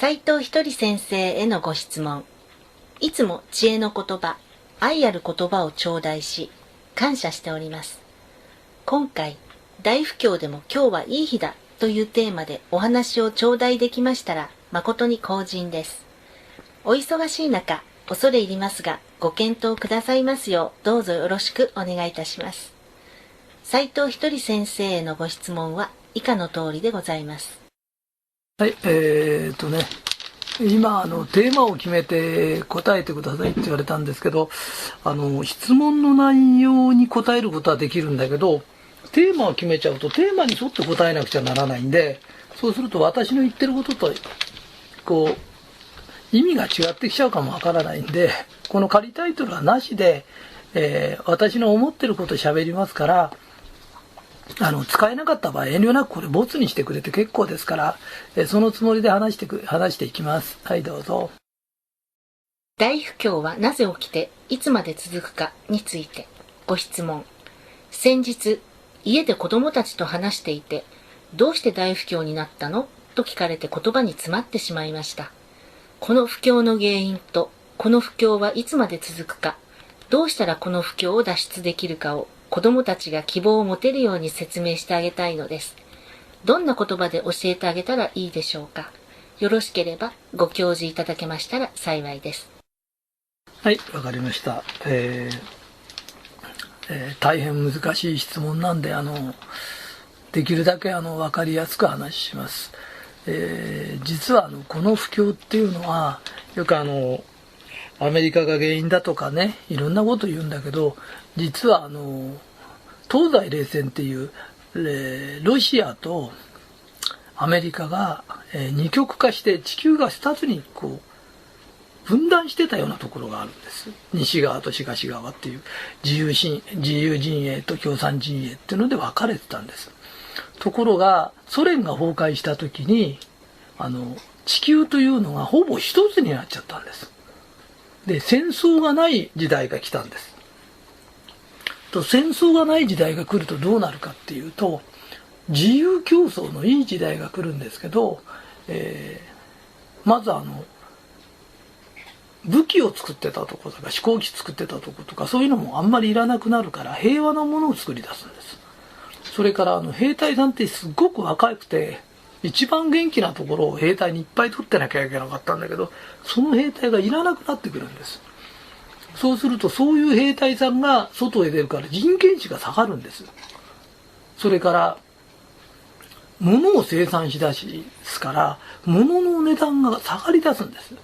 斉藤ひとり先生へのご質問。いつも知恵の言葉、愛ある言葉を頂戴し、感謝しております。今回、大不況でも今日はいい日だというテーマでお話を頂戴できましたら、誠に光栄です。お忙しい中、恐れ入りますが、ご検討くださいますよう、どうぞよろしくお願いいたします。斉藤ひとり先生へのご質問は以下の通りでございます。はい、今テーマを決めて答えてくださいって言われたんですけど、質問の内容に答えることはできるんだけど、テーマを決めちゃうとテーマに沿って答えなくちゃならないんで、そうすると私の言ってることと意味が違ってきちゃうかもわからないんで、この仮タイトルはなしで、私の思ってることを喋りますから、使えなかった場合遠慮なくこれボツにしてくれて結構ですから、そのつもりで話していきます。はい、どうぞ。大不況はなぜ起きていつまで続くかについてご質問。先日家で子供たちと話していて、どうして大不況になったのと聞かれて言葉に詰まってしまいました。この不況の原因とこの不況はいつまで続くか、どうしたらこの不況を脱出できるかを子供たちが希望を持てるように説明してあげたいのです。どんな言葉で教えてあげたらいいでしょうか。よろしければご教示いただけましたら幸いです。はい、わかりました。大変難しい質問なんで、できるだけわかりやすく話します。実はこの不況っていうのは、よくアメリカが原因だとかね、いろんなこと言うんだけど、実は東西冷戦っていう、ロシアとアメリカが、二極化して地球が2つに分断してたようなところがあるんです。西側と東側っていう自由陣営と共産陣営っていうので分かれてたんです。ところがソ連が崩壊した時に地球というのがほぼ一つになっちゃったんです。で、戦争がない時代が来たんです。戦争がない時代が来るとどうなるかっていうと、自由競争のいい時代が来るんですけど、まず武器を作ってたところとか飛行機作ってたところとかそういうのもあんまりいらなくなるから平和なものを作り出すんです。それから兵隊さんってすごく若くて一番元気なところを兵隊にいっぱい取ってなきゃいけなかったんだけど、その兵隊がいらなくなってくるんです。そうするとそういう兵隊さんが外へ出るから人件費が下がるんです。それから物を生産しだすから物の値段が下がり出すんです。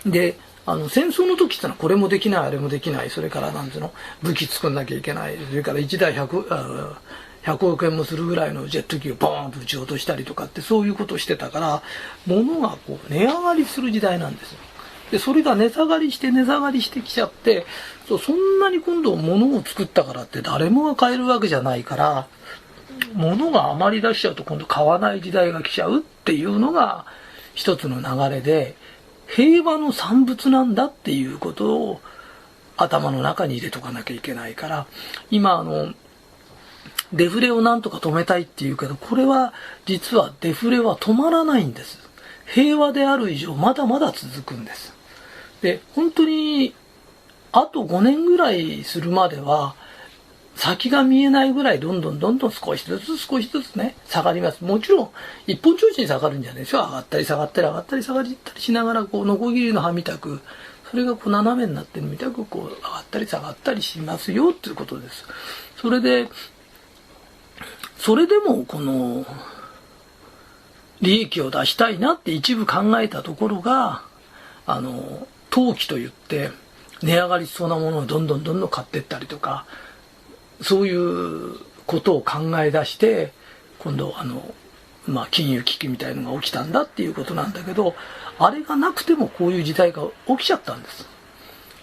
で、戦争の時ってのはこれもできないあれもできない、それから武器作んなきゃいけない、それから1台100億円もするぐらいのジェット機をボーンと撃ち落としたりとかってそういうことをしてたから、物が値上がりする時代なんですよ。で、それが値下がりしてきちゃって、そんなに今度物を作ったからって誰もが買えるわけじゃないから、物が余り出しちゃうと今度買わない時代が来ちゃうっていうのが一つの流れで、平和の産物なんだっていうことを頭の中に入れとかなきゃいけないから、今デフレをなんとか止めたいっていうけど、これは実はデフレは止まらないんです。平和である以上まだまだ続くんです。で、本当にあと5年ぐらいするまでは先が見えないぐらいどんどん少しずつね下がります。もちろん一本調子に下がるんじゃないですよ。上がったり下がったり上がったり下がったりしながらノコギリの刃みたく、それが斜めになってるみたく上がったり下がったりしますよっていうことです。それでも利益を出したいなって一部考えたところが投機といって値上がりしそうなものをどんどん買っていったりとか、そういうことを考え出して今度金融危機みたいのが起きたんだっていうことなんだけど、あれがなくてもこういう事態が起きちゃったんです。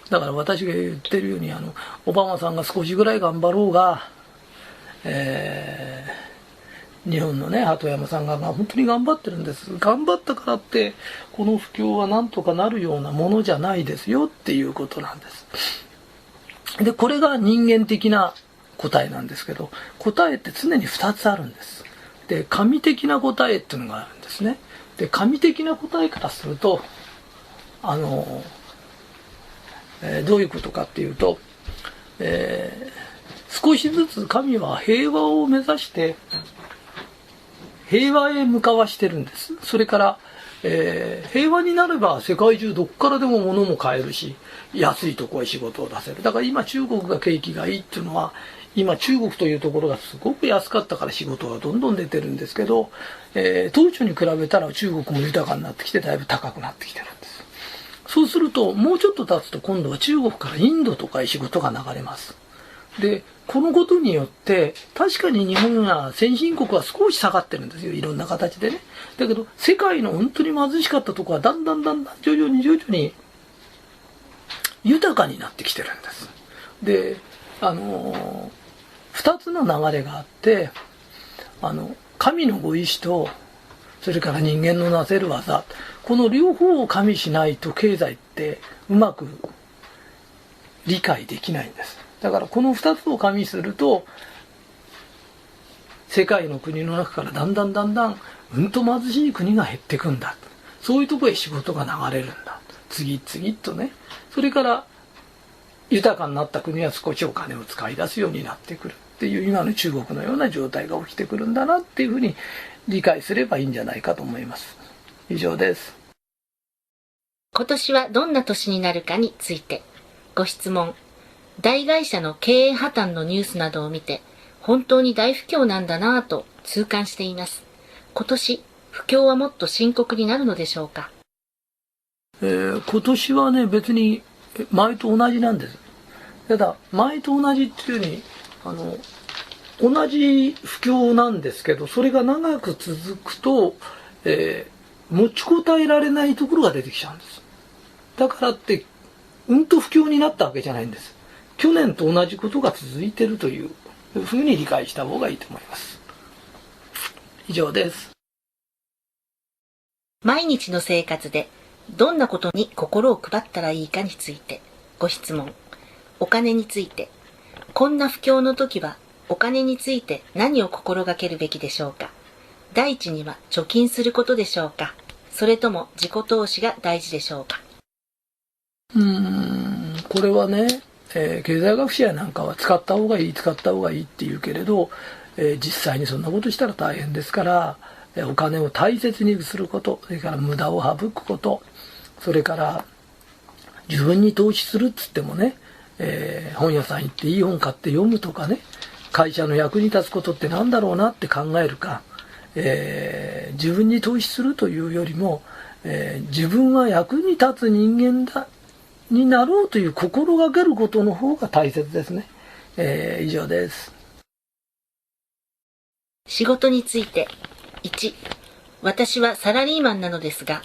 だから私が言ってるようにオバマさんが少しぐらい頑張ろうが、日本のね鳩山さんが本当に頑張ってるんです。頑張ったからってこの不況はなんとかなるようなものじゃないですよっていうことなんです。で、これが人間的な答えなんですけど、答えって常に2つあるんです。で、神的な答えっていうのがあるんでですね。で、神的な答えからすると、どういうことかっていうと、少しずつ神は平和を目指して平和へ向かわしてるんです。それから、平和になれば世界中どこからでも物も買えるし、安いところへ仕事を出せる。だから今中国が景気がいいっていうのは、今中国というところがすごく安かったから仕事がどんどん出てるんですけど、当初に比べたら中国も豊かになってきてだいぶ高くなってきてるんです。そうするともうちょっと経つと今度は中国からインドとかへ仕事が流れます。で、このことによって確かに日本や先進国は少し下がってるんですよ、いろんな形でね。だけど世界の本当に貧しかったところはだんだん徐々に豊かになってきてるんです。で、2つの流れがあって、神のご意志とそれから人間のなせる技、この両方を加味しないと経済ってうまく理解できないんです。だからこの2つを加味すると世界の国の中からだんだんうんと貧しい国が減っていくんだ。そういうところへ仕事が流れるんだ。次々とね。それから豊かになった国は少しお金を使い出すようになってくるっていう今の中国のような状態が起きてくるんだなっていうふうに理解すればいいんじゃないかと思います。以上です。今年はどんな年になるかについてご質問。大会社の経営破綻のニュースなどを見て本当に大不況なんだなぁと痛感しています。今年不況はもっと深刻になるのでしょうか。今年はね、別に前と同じなんです。ただ前と同じっていうに同じ不況なんですけど、それが長く続くと、持ちこたえられないところが出てきちゃうんです。だからってうんと不況になったわけじゃないんです。去年と同じことが続いているというふうに理解した方がいいと思います。以上です。毎日の生活でどんなことに心を配ったらいいかについてご質問。お金について、こんな不況の時はお金について何を心がけるべきでしょうか。第一には貯金することでしょうか、それとも自己投資が大事でしょうか。これはね、経済学者なんかは使った方がいいって言うけれど、実際にそんなことしたら大変ですから、お金を大切にすること、それから無駄を省くこと、それから自分に投資するっつってもね、本屋さん行っていい本買って読むとかね、会社の役に立つことってなんだろうなって考えるか、自分に投資するというよりも、自分は役に立つ人間になろうという心がけることの方が大切ですね。以上です。仕事について。1、私はサラリーマンなのですが、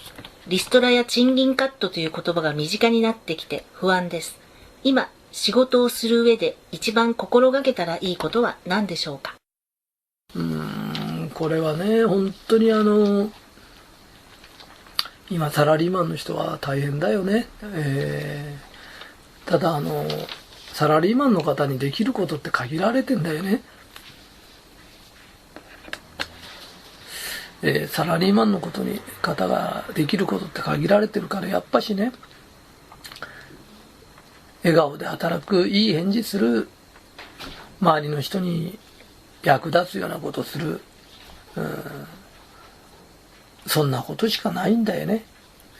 リストラや賃金カットという言葉が身近になってきて不安です。今、仕事をする上で一番心がけたらいいことは何でしょうか。これはね、本当に今サラリーマンの人は大変だよね。ただサラリーマンの方にできることって限られてんだよね。サラリーマンの方ができることって限られてるから、やっぱしね、笑顔で働く、いい返事する、周りの人に役立つようなことする、そんなことしかないんだよね。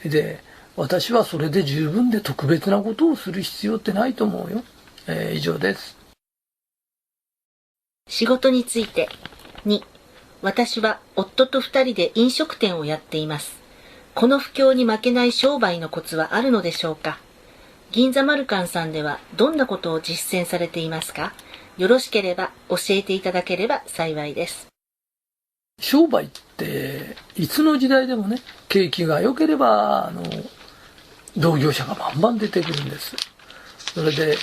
で、私はそれで十分で特別なことをする必要ってないと思うよ。以上です。仕事について。2、私は夫と2人で飲食店をやっています。この不況に負けない商売のコツはあるのでしょうか。銀座マルカンさんではどんなことを実践されていますか。よろしければ教えていただければ幸いです。商売っていつの時代でもね、景気が良ければ同業者がバンバン出てくるんです。それで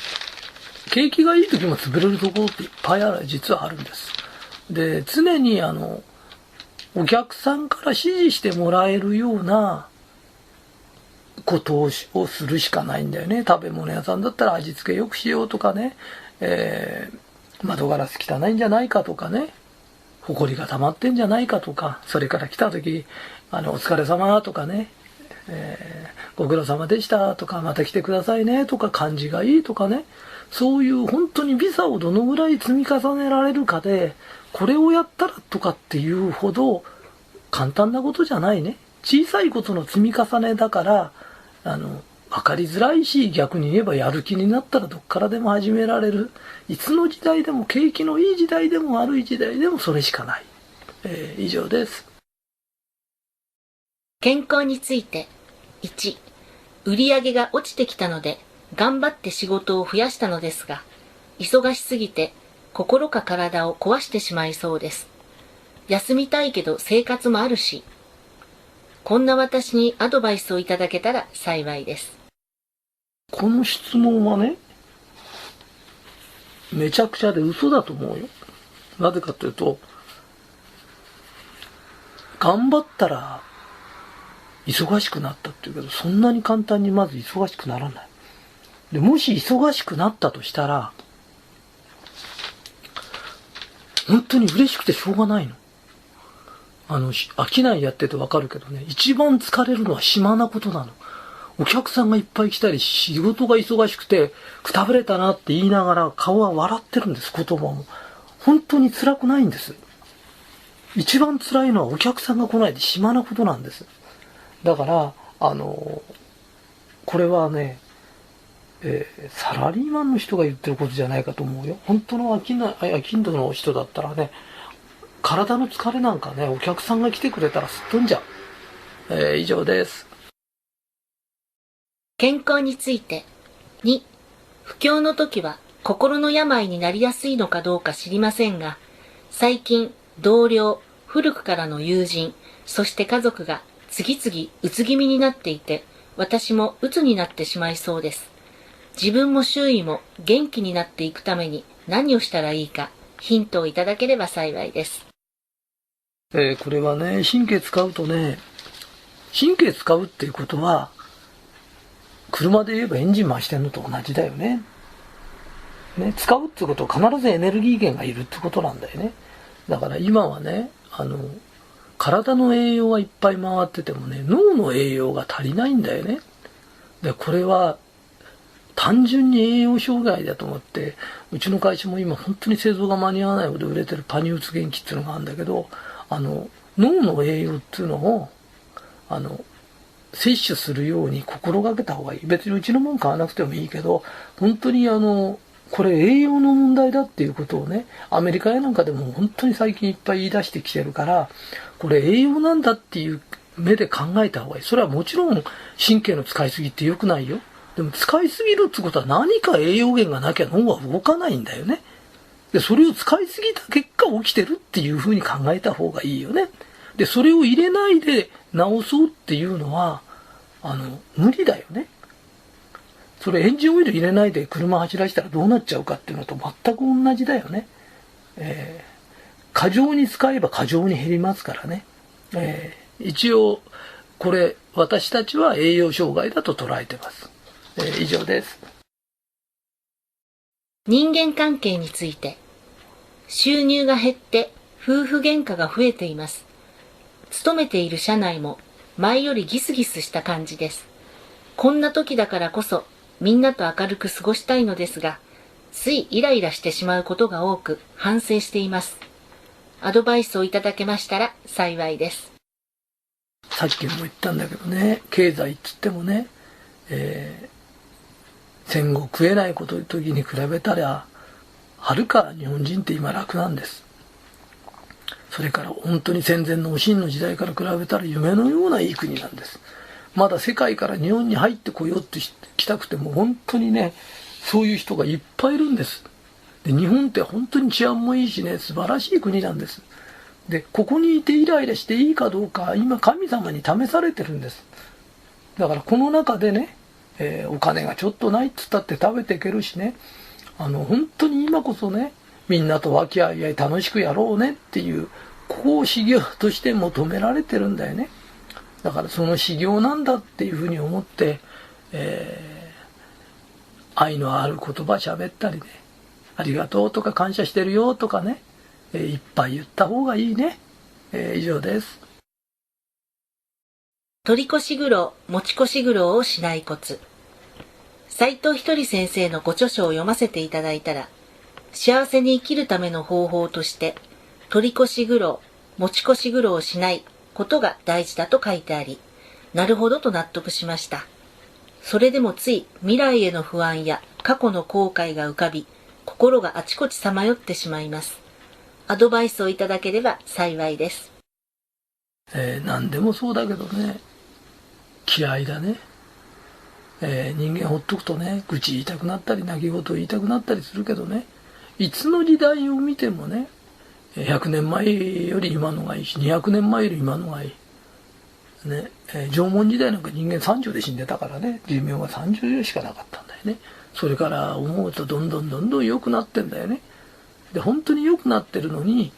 景気がいい時も潰れるところっていっぱい実はあるんです。で、常にお客さんから支持してもらえるようなことをするしかないんだよね。食べ物屋さんだったら味付けよくしようとかね、窓ガラス汚いんじゃないかとかね、埃が溜まってんじゃないかとか、それから来た時、お疲れ様とかね、ご苦労様でしたとか、また来てくださいねとか、感じがいいとかね、そういう本当にビザをどのぐらい積み重ねられるかで、これをやったらとかっていうほど簡単なことじゃないね。小さいことの積み重ねだから、分かりづらいし、逆に言えばやる気になったらどっからでも始められる。いつの時代でも、景気のいい時代でも悪い時代でもそれしかない。以上です。健康について。1、売上が落ちてきたので、頑張って仕事を増やしたのですが、忙しすぎて心か体を壊してしまいそうです。休みたいけど生活もあるし、こんな私にアドバイスをいただけたら幸いです。この質問はね、めちゃくちゃで嘘だと思うよ。なぜかというと、頑張ったら忙しくなったっていうけど、そんなに簡単にまず忙しくならない。で、もし忙しくなったとしたら、本当に嬉しくてしょうがないの。商いやっててわかるけどね、一番疲れるのは暇なことなの。お客さんがいっぱい来たり、仕事が忙しくて、くたぶれたなって言いながら顔は笑ってるんです、言葉も。本当に辛くないんです。一番辛いのはお客さんが来ないで暇なことなんです。だから、これはね、サラリーマンの人が言ってることじゃないかと思うよ。本当の商人の人だったらね、体の疲れなんかね、お客さんが来てくれたらすっ飛んじゃう。以上です。健康について。2、不況の時は心の病になりやすいのかどうか知りませんが、最近、同僚、古くからの友人、そして家族が次々うつ気味になっていて、私もうつになってしまいそうです。自分も周囲も元気になっていくために何をしたらいいか、ヒントをいただければ幸いです。これはね、神経使うとね、神経使うっていうことは、車で言えばエンジン回してんのと同じだよね。使うってことは必ずエネルギー源がいるってことなんだよね。だから今はね、体の栄養はいっぱい回っててもね、脳の栄養が足りないんだよね。で、これは単純に栄養障害だと思って、うちの会社も今本当に製造が間に合わないほど売れてるパニウツ元気っていうのがあるんだけど、脳の栄養っていうのを、摂取するように心がけた方がいい。別にうちのもん買わなくてもいいけど、本当にこれ栄養の問題だっていうことをね、アメリカやなんかでも本当に最近いっぱい言い出してきてるから、これ栄養なんだっていう目で考えた方がいい。それはもちろん神経の使いすぎって良くないよ。でも使いすぎるってことは何か栄養源がなきゃ脳は動かないんだよね。で、それを使いすぎた結果起きてるっていうふうに考えた方がいいよね。で、それを入れないで治そうっていうのは、無理だよね。それエンジンオイル入れないで車走らせたらどうなっちゃうかっていうのと全く同じだよね。過剰に使えば過剰に減りますからね。一応、これ、私たちは栄養障害だと捉えてます。以上です。人間関係について。収入が減って夫婦喧嘩が増えています。勤めている社内も前よりギスギスした感じです。こんな時だからこそみんなと明るく過ごしたいのですが、ついイライラしてしまうことが多く反省しています。アドバイスをいただけましたら幸いです。さっきも言ったんだけどね、経済っつってもね、戦後食えない時に比べたらはるか日本人って今楽なんです。それから本当に戦前のおしんの時代から比べたら夢のようないい国なんです。まだ世界から日本に入ってこようって来たくても本当にね、そういう人がいっぱいいるんです。で、日本って本当に治安もいいしね、素晴らしい国なんです。で、ここにいてイライラしていいかどうか今神様に試されてるんです。だからこの中でね、お金がちょっとないっつったって食べていけるしね、本当に今こそね、みんなと和気あいあい楽しくやろうねっていう、ここを修行として求められてるんだよね。だからその修行なんだっていうふうに思って、愛のある言葉喋ったりね、ありがとうとか感謝してるよとかね、いっぱい言った方がいいね。以上です。取り越し苦労、持ち越し苦労をしないコツ。斉藤ひとり先生のご著書を読ませていただいたら、幸せに生きるための方法として、取り越し苦労、持ち越し苦労をしないことが大事だと書いてあり、なるほどと納得しました。それでもつい未来への不安や過去の後悔が浮かび、心があちこちさまよってしまいます。アドバイスをいただければ幸いです。何でもそうだけどね、嫌いだね。人間ほっとくとね、愚痴言いたくなったり泣き言を言いたくなったりするけどね、いつの時代を見てもね、100年前より今のがいいし、200年前より今のがいい。ね、縄文時代なんか人間30で死んでたからね、寿命が30しかなかったんだよね。それから思うとどんどん良くなってんだよね。で、本当に良くなってるのに、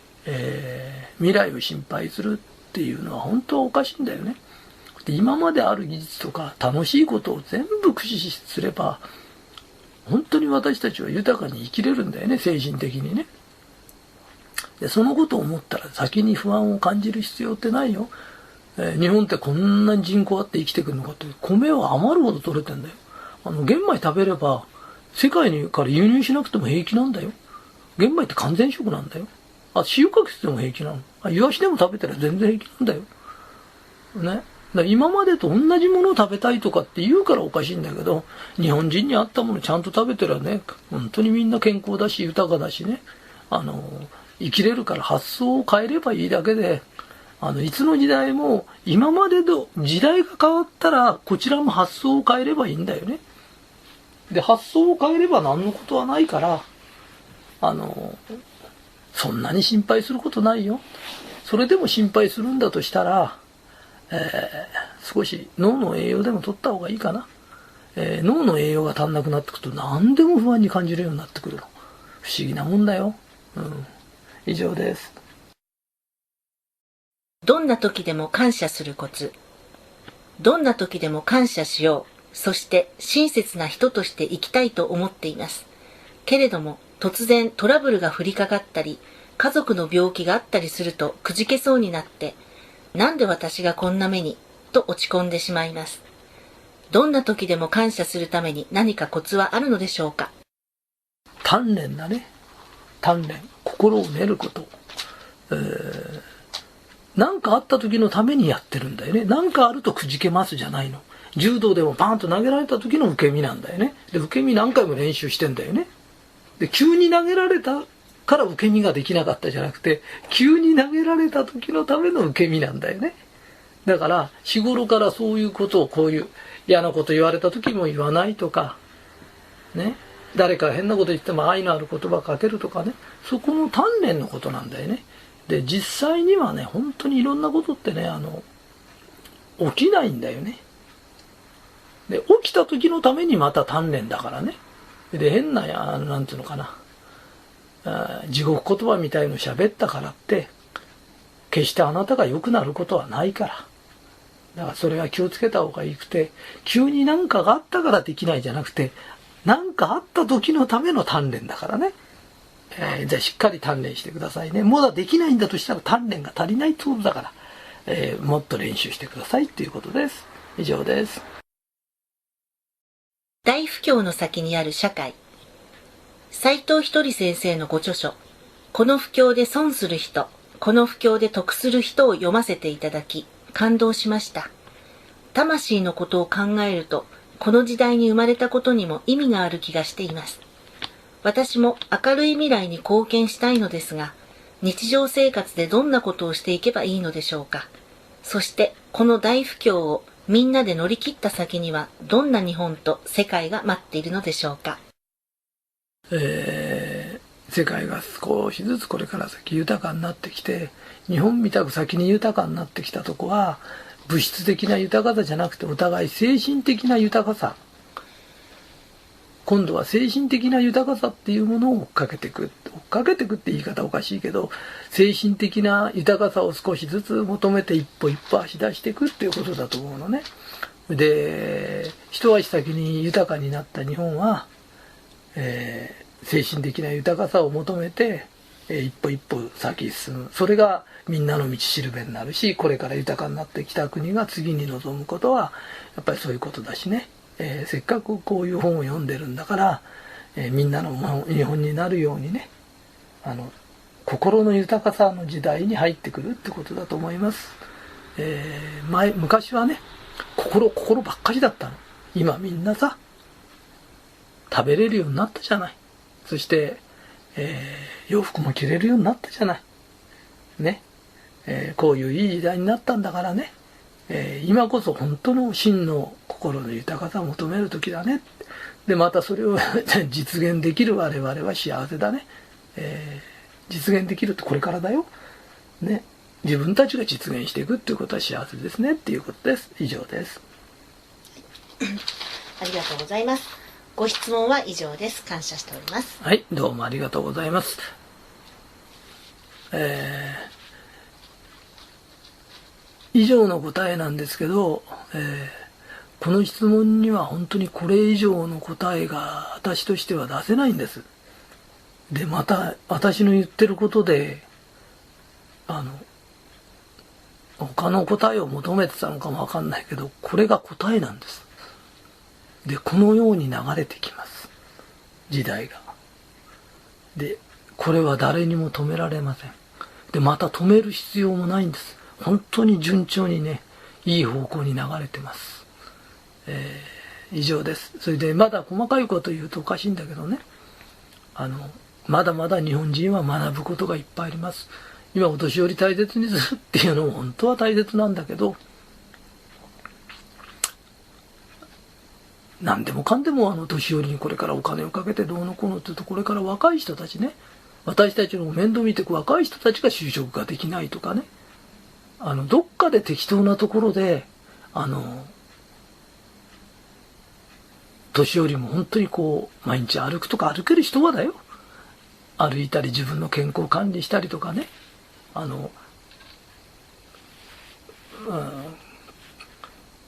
未来を心配するっていうのは本当はおかしいんだよね。で、今まである技術とか楽しいことを全部駆使すれば、本当に私たちは豊かに生きれるんだよね、精神的にね。で、そのことを思ったら先に不安を感じる必要ってないよ。日本ってこんなに人口あって生きてくるのかって、米は余るほど取れてんだよ。玄米食べれば世界にから輸入しなくても平気なんだよ。玄米って完全食なんだよ。塩かけてても平気なの。イワシでも食べたら全然平気なんだよ。ね。だから今までと同じものを食べたいとかって言うからおかしいんだけど、日本人に合ったものちゃんと食べてらね、本当にみんな健康だし豊かだしね、生きれるから発想を変えればいいだけで、いつの時代も今までと時代が変わったらこちらも発想を変えればいいんだよね。で、発想を変えれば何のことはないから、そんなに心配することないよ。それでも心配するんだとしたら、少し脳の栄養でも取った方がいいかな。脳の栄養が足んなくなってくると何でも不安に感じるようになってくるの。不思議なもんだよ。以上です。どんな時でも感謝するコツ。どんな時でも感謝しよう。そして親切な人として生きたいと思っています。けれども突然トラブルが降りかかったり、家族の病気があったりするとくじけそうになって、なんで私がこんな目にと落ち込んでしまいます。どんな時でも感謝するために何かコツはあるのでしょうか。鍛錬だね。鍛錬。心を練ること。何かあった時のためにやってるんだよね。何かあるとくじけますじゃないの。柔道でもバーンと投げられた時の受け身なんだよね。で、受け身何回も練習してんだよね。で、急に投げられたから受け身ができなかったじゃなくて、急に投げられた時のための受け身なんだよね。だから日頃からそういうことを、こういう嫌なこと言われた時も言わないとかね、誰か変なこと言っても愛のある言葉をかけるとかね、そこの鍛錬のことなんだよね。で、実際にはね、本当にいろんなことってね、起きないんだよね。で、起きた時のためにまた鍛錬だからね。で、変ななんていうのかな、地獄言葉みたいの喋ったからって決してあなたが良くなることはないから。だからそれは気をつけた方がいいくて、急に何かがあったからできないじゃなくて、何かあった時のための鍛錬だからね。じゃあしっかり鍛錬してくださいね。まだできないんだとしたら鍛錬が足りないってことだから、もっと練習してくださいっていうことです。以上です。大不況の先にある社会。斉藤ひとり先生のご著書、この不況で損する人、この不況で得する人を読ませていただき、感動しました。魂のことを考えると、この時代に生まれたことにも意味がある気がしています。私も明るい未来に貢献したいのですが、日常生活でどんなことをしていけばいいのでしょうか。そして、この大不況をみんなで乗り切った先には、どんな日本と世界が待っているのでしょうか。世界が少しずつこれから先豊かになってきて、日本みたく先に豊かになってきたとこは、物質的な豊かさじゃなくてお互い精神的な豊かさ、今度は精神的な豊かさっていうものを追っかけていく。追っかけていくって言い方おかしいけど、精神的な豊かさを少しずつ求めて一歩一歩足出していくっていうことだと思うのね。で、一足先に豊かになった日本は、精神的な豊かさを求めて一歩一歩先に進む。それがみんなの道しるべになるし、これから豊かになってきた国が次に望むことはやっぱりそういうことだしね、せっかくこういう本を読んでるんだから、みんなの日本になるようにね、心の豊かさの時代に入ってくるってことだと思います。昔はね、心ばっかりだったの。今みんなさ、食べれるようになったじゃない。そして、洋服も着れるようになったじゃない。ね。こういういい時代になったんだからね、今こそ本当の真の心の豊かさを求める時だね。で、またそれを実現できる我々は幸せだね。実現できるってこれからだよ。ね。自分たちが実現していくっていうことは幸せですねっていうことです。以上です。ありがとうございます。ご質問は以上です。感謝しております。はい、どうもありがとうございます。以上の答えなんですけど、この質問には本当にこれ以上の答えが私としては出せないんです。で、また私の言ってることで他の答えを求めてたのかもわかんないけど、これが答えなんです。で、このように流れてきます。時代が。で、これは誰にも止められません。で、また止める必要もないんです。本当に順調にね、いい方向に流れてます。以上です。それで、まだ細かいこと言うとおかしいんだけどね、まだまだ日本人は学ぶことがいっぱいあります。今お年寄り大切にするっていうのも本当は大切なんだけど、何でもかんでも年寄りにこれからお金をかけてどうのこうのって言うと、これから若い人たちね、私たちの面倒見ていく若い人たちが就職ができないとかね、どっかで適当なところで年寄りも本当にこう毎日歩くとか歩ける人はだよ、歩いたり自分の健康管理したりとかね、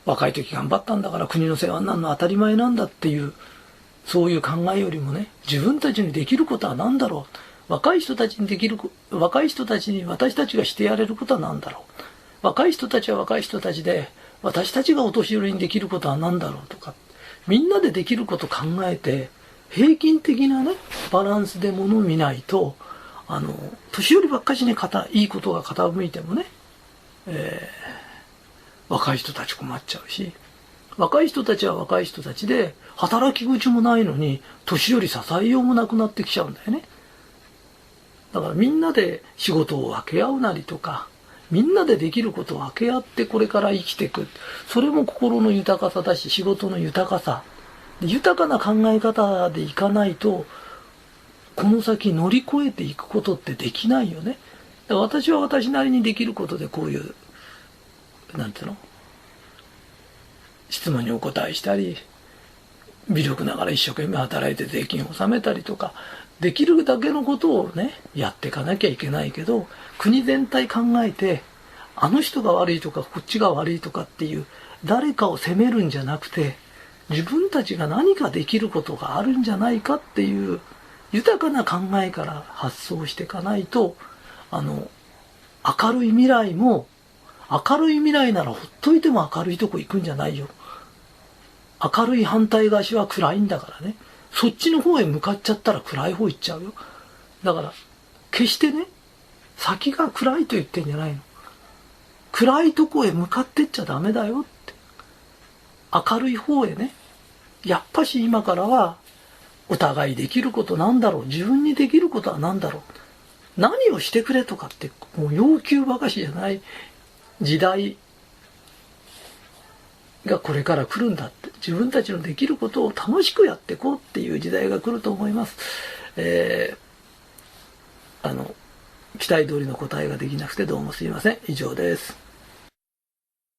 若い時頑張ったんだから国の世話になるのは当たり前なんだっていう、そういう考えよりもね、自分たちにできることは何だろう、若い人たちに私たちがしてやれることは何だろう、若い人たちは若い人たちで私たちがお年寄りにできることは何だろうとか、みんなでできること考えて平均的なねバランスでものを見ないと、年寄りばっかしねいいことが傾いてもね、若い人たち困っちゃうし、若い人たちは若い人たちで働き口もないのに年寄り支えようもなくなってきちゃうんだよね。だからみんなで仕事を分け合うなりとか、みんなでできることを分け合ってこれから生きていく、それも心の豊かさだし、仕事の豊かさ、豊かな考え方でいかないとこの先乗り越えていくことってできないよね。だから私は私なりにできることでこういうなんていうの、質問にお答えしたり、微力ながら一生懸命働いて税金を納めたりとか、できるだけのことをねやっていかなきゃいけないけど、国全体考えてあの人が悪いとかこっちが悪いとかっていう誰かを責めるんじゃなくて、自分たちが何かできることがあるんじゃないかっていう豊かな考えから発想していかないと、明るい未来も、明るい未来ならほっといても明るいとこ行くんじゃないよ。明るい反対側は暗いんだからね。そっちの方へ向かっちゃったら暗い方行っちゃうよ。だから決してね、先が暗いと言ってんじゃないの。暗いとこへ向かってっちゃダメだよって。明るい方へね、やっぱし今からはお互いできることなんだろう、自分にできることは何だろう、何をしてくれとかってもう要求ばかしじゃない時代がこれから来るんだって、自分たちのできることを楽しくやっていこうっていう時代が来ると思います。期待通りの答えができなくてどうもすいません。以上です。